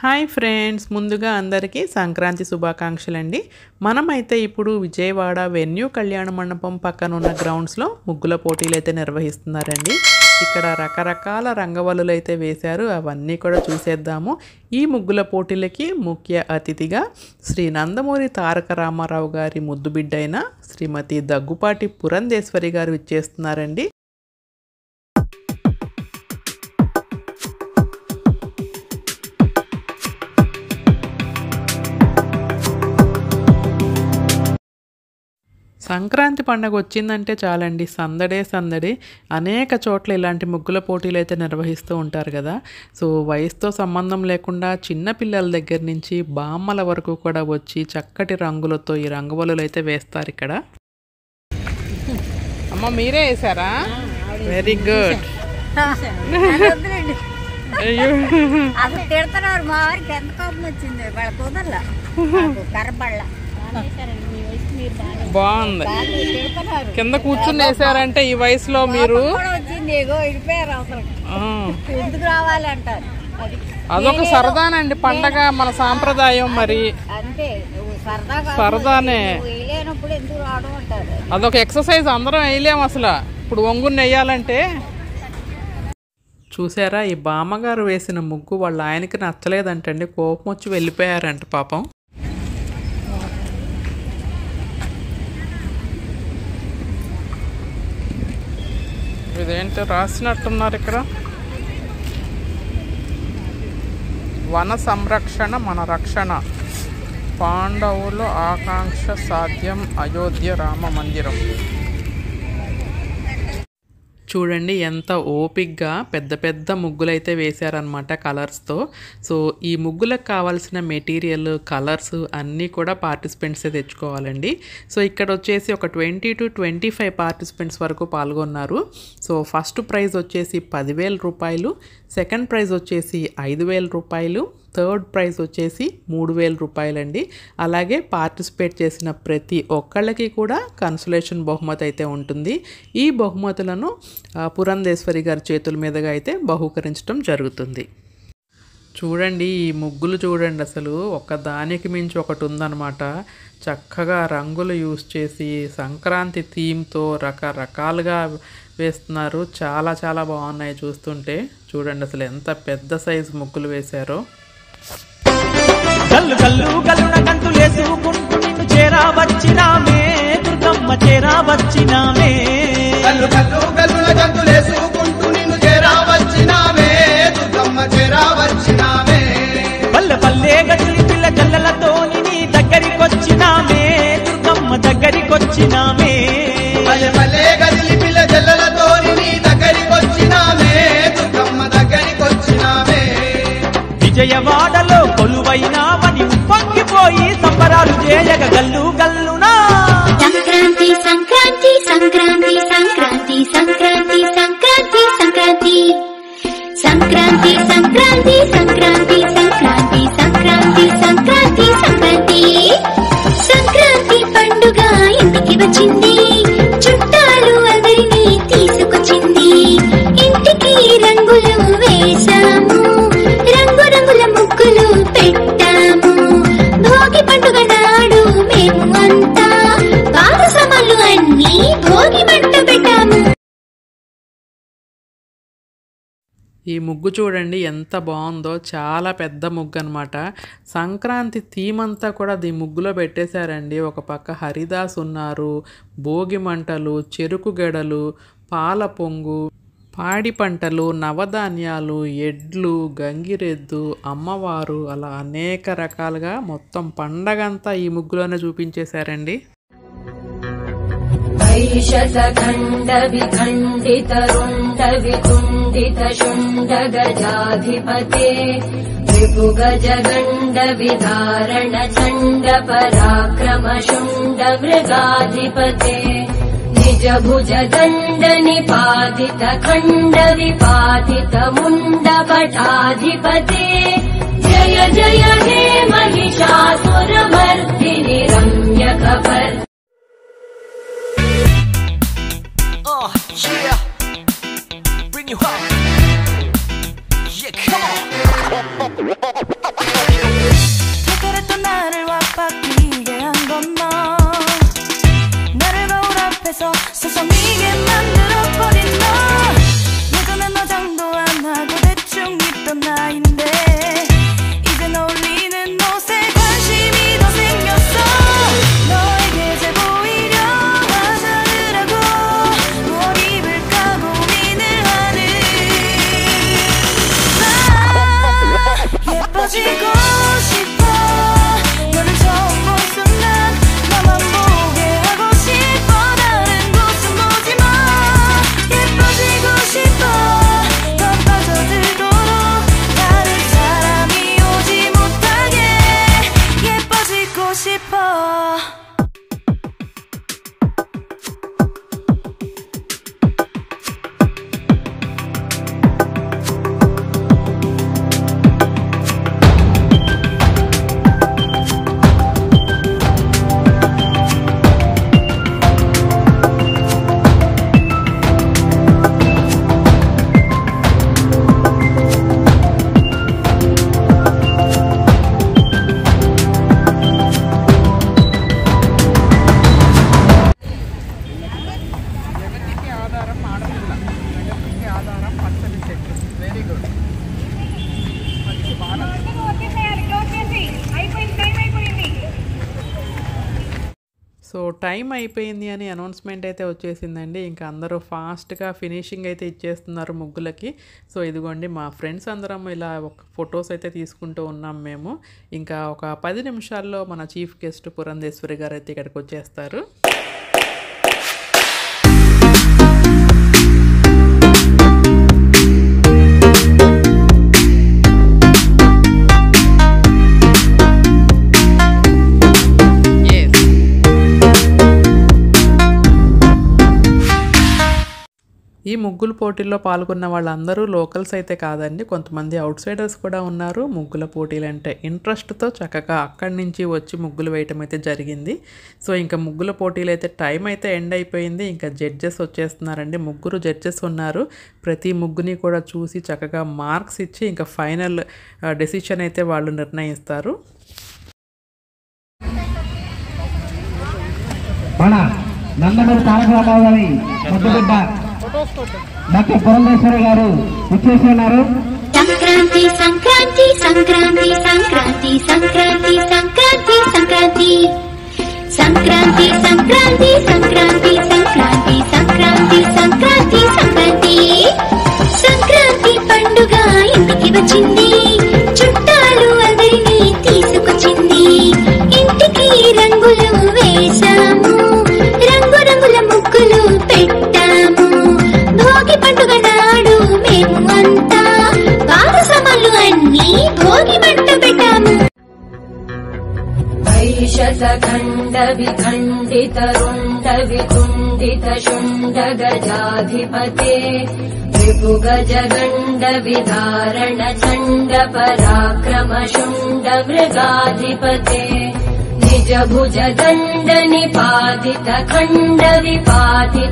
Hi friends, ముందుగా అందరికీ సంక్రాంతి శుభాకాంక్షలండి. మనమైతే ఇప్పుడు విజయవాడ వెన్యూ కళ్యాణ మండపం పక్కన ఉన్న గ్రౌండ్స్లో ముగ్గుల పోటీలు అయితే నిర్వహిస్తున్నారండి. ఇక్కడ రకరకాల రంగవల్లులు అయితే వేశారు, అవన్నీ కూడా చూసేద్దాము. ఈ ముగ్గుల పోటీలకి ముఖ్య అతిథిగా శ్రీ నందమూరి తారక రామారావు గారి ముద్దు బిడ్డైన శ్రీమతి దగ్గుపాటి పురంధేశ్వరి గారు ఇచ్చేస్తున్నారండి. సంక్రాంతి పండుగ వచ్చిందంటే చాలండి, సందడే సందడి. అనేక చోట్ల ఇలాంటి ముగ్గుల పోటీలు అయితే నిర్వహిస్తూ ఉంటారు కదా. సో వయసుతో సంబంధం లేకుండా చిన్నపిల్లల దగ్గర నుంచి బామ్మల వరకు కూడా వచ్చి చక్కటి రంగులతో ఈ రంగవల్లులు అయితే వేస్తారు ఇక్కడ. అమ్మ మీరే వేసారా? Very good. అయ్యో తిడతారు మా వారికి, ఎంత కోపం వచ్చింది వాళ్ళ కుదరలా కర్రబళ్ళ. బాగుంది, కింద కూర్చుని వేసారంటే ఈ వయసులో మీరు ఎందుకు రావాలి అంటారు. అదొక సరదానండి, పండగ మన సాంప్రదాయం. మరి అంతే సరదానే, వేయలేనప్పుడు ఎందుకు రావడం అంటారు. అదొక ఎక్సర్సైజ్, అందరం వేయలేము అసలు. ఇప్పుడు ఒంగుని వేయాలంటే. చూసారా, ఈ బామ్మగారు వేసిన ముగ్గు వాళ్ళ ఆయనకి నచ్చలేదంటండి, కోపం వచ్చి వెళ్ళిపోయారంట పాపం. ఇదేంటో రాసినట్టున్నారు ఇక్కడ, వన సంరక్షణ మన రక్షణ, పాండవుల ఆకాంక్ష సాధ్యం, అయోధ్య రామ మందిరం. చూడండి ఎంత ఓపిక్గా పెద్ద పెద్ద ముగ్గులు అయితే వేశారనమాట కలర్స్తో. సో ఈ ముగ్గులకు కావాల్సిన మెటీరియల్, కలర్స్ అన్నీ కూడా పార్టిసిపెంట్సే తెచ్చుకోవాలండి. సో ఇక్కడ వచ్చేసి ఒక 20 to 25 పార్టిసిపెంట్స్ వరకు పాల్గొన్నారు. సో ఫస్ట్ ప్రైజ్ వచ్చేసి 10,000 రూపాయలు, సెకండ్ ప్రైజ్ వచ్చేసి 5,000 రూపాయలు, థర్డ్ ప్రైజ్ వచ్చేసి 3,000 రూపాయలండి. అలాగే పార్టిసిపేట్ చేసిన ప్రతి ఒక్కళ్ళకి కూడా కన్సలేషన్ బహుమతి అయితే ఉంటుంది. ఈ బహుమతులను పురంధేశ్వరి గారి చేతుల మీదుగా అయితే బహూకరించడం జరుగుతుంది. చూడండి ఈ ముగ్గులు చూడండి, అసలు ఒకదానికి మించి ఒకటి ఉందన్నమాట. చక్కగా రంగులు యూస్ చేసి సంక్రాంతి థీమ్తో రకరకాలుగా వేస్తున్నారు. చాలా చాలా బాగున్నాయి చూస్తుంటే. చూడండి అసలు ఎంత పెద్ద సైజు ముగ్గులు వేశారో. గల్లు గల్లు గల్లున గంతులేసుకుంటూ నిన్ను చేరా వచ్చినామే దుర్గమ్మ, చేరా వచ్చినామే. గల్లు గల్లు గల్లున గంతులేసుకుంటూ నిన్ను చేరా వచ్చినామే దుర్గమ్మ, చేరా వచ్చినామే. పల్లె పల్లె గదిలి పిల్ల గల్లలతో నీ దగ్గరికొచ్చినామే దుర్గమ్మ, దగ్గరికొచ్చినామే. పల్లె పల్లె గదిలి పిల్ల గల్లలతో నీ దగ్గరికొచ్చినామే దుర్గమ్మ, దగ్గరికొచ్చినామే. విజయవాడలో కొలువైనావని ఉప్పొంగిపోయి సంబరాలు చేయగ గల్లు గల్లునా. సంక్రాంతి సంక్రాంతి సంక్రాంతి సంక్రాంతి సంక్రాంతి సంక్రాంతి సంక్రాంతి సంక్రాంతి సంక్రాంతి సంక్రాంతి సంక్రాంతి సంక్రాంతి సంక్రాంతి సంక్రాంతి సంక్రాంతి పండుగ ఇంటికి వచ్చింది, చుట్టాలు అందరినీ తీసుకొచ్చింది. ఇంటికి రంగులు వేశాము, రంగు రంగుల ముగ్గులు పెట్టాము. భోగి పండుగ నాడు మేము అంతా పాత సామాన్లు అన్నీ భోగి మంట పెట్టాము. ఈ ముగ్గు చూడండి ఎంత బాగుందో, చాలా పెద్ద ముగ్గు అనమాట. సంక్రాంతి థీమ్ అంతా కూడా ఈ ముగ్గులో పెట్టేశారండి. ఒక పక్క హరిదాస్ ఉన్నారు, భోగి మంటలు, చెరుకు గెడలు, పాల పొంగు, పాడి పంటలు, నవధాన్యాలు, ఎడ్లు, గంగిరెద్దు, అమ్మవారు, అలా అనేక రకాలుగా మొత్తం పండగంతా ఈ ముగ్గులోనే చూపించేశారండి. ఖండ విఖండిత రుండ వికుండిత శుండ గజాధిపతే, త్రిభు గజగండ విధారణ చండ పరాక్రమ శుండ మృగాధిపతే, నిజ భుజ దండ నిపాతిత ఖండ విపాతిత ముండ పటాధిపతే, జయ జయ హే महिषासुर मर्दिनि रम्यकपर्. Yeah, bring you up. Yeah, come on. So time అయిపోయింది అని అనౌన్స్మెంట్ అయితే వచ్చేసిందండి. ఇంకా అందరూ ఫాస్ట్గా ఫినిషింగ్ అయితే ఇచ్చేస్తున్నారు ముగ్గులకి. సో ఇదిగోండి మా ఫ్రెండ్స్ అందరం ఇలా ఒక ఫొటోస్ అయితే తీసుకుంటూ ఉన్నాం మేము. ఇంకా ఒక 10 నిమిషాల్లో మన చీఫ్ గెస్ట్ పురంధేశ్వరి గారు అయితే ఇక్కడికి వచ్చేస్తారు. ఈ ముగ్గుల పోటీల్లో పాల్గొన్న వాళ్ళందరూ లోకల్స్ అయితే కాదండి, కొంతమంది అవుట్ సైడర్స్ కూడా ఉన్నారు. ముగ్గుల పోటీలు అంటే ఇంట్రెస్ట్తో చక్కగా అక్కడి నుంచి వచ్చి ముగ్గులు వేయటం అయితే జరిగింది. సో ఇంకా ముగ్గుల పోటీలు అయితే టైం అయితే ఎండ్ అయిపోయింది. ఇంకా జడ్జెస్ వచ్చేస్తున్నారండి. 3 జడ్జెస్ ఉన్నారు. ప్రతి ముగ్గుని కూడా చూసి చక్కగా మార్క్స్ ఇచ్చి ఇంకా ఫైనల్ డెసిషన్ అయితే వాళ్ళు నిర్ణయిస్తారు. మన నందమూరి తారక రామారావు గారి ముద్దుబిడ్డ డాక్టర్ పురంధేశ్వరి గారు వచ్చేసి ఉన్నారు. సంక్రాంతి సంక్రాంతి సంక్రాంతి సంక్రాంతి సంక్రాంతి సంక్రాంతి సంక్రాంతి సంక్రాంతి సంక్రాంతి సంక్రాంతి సంక్రాంతి సంక్రాంతి సంక్రాంతి సంక్రాంతి సంక్రాంతి పండుగ ఇంటికి వచ్చింది, చుట్టాలు అందరినీ తీసుకొచ్చింది, ఇంటికి రంగులు వేశాము, రంగురంగుల ముగ్గులు పెట్టాము, భోగి పండుగ నాడు మేము అంతా పాత సామాన్లు అన్నీ భోగి మంట పెట్టాము. వైశతఖండ విఖండిత రుండ వితుండిత శుండ గజాధిపతే రిపుగజగండ విధారణ చండ పరాక్రమ శుండ మృగాధిపతే నిజ భుజ దండ నిపాతిత ఖండ విపాతిత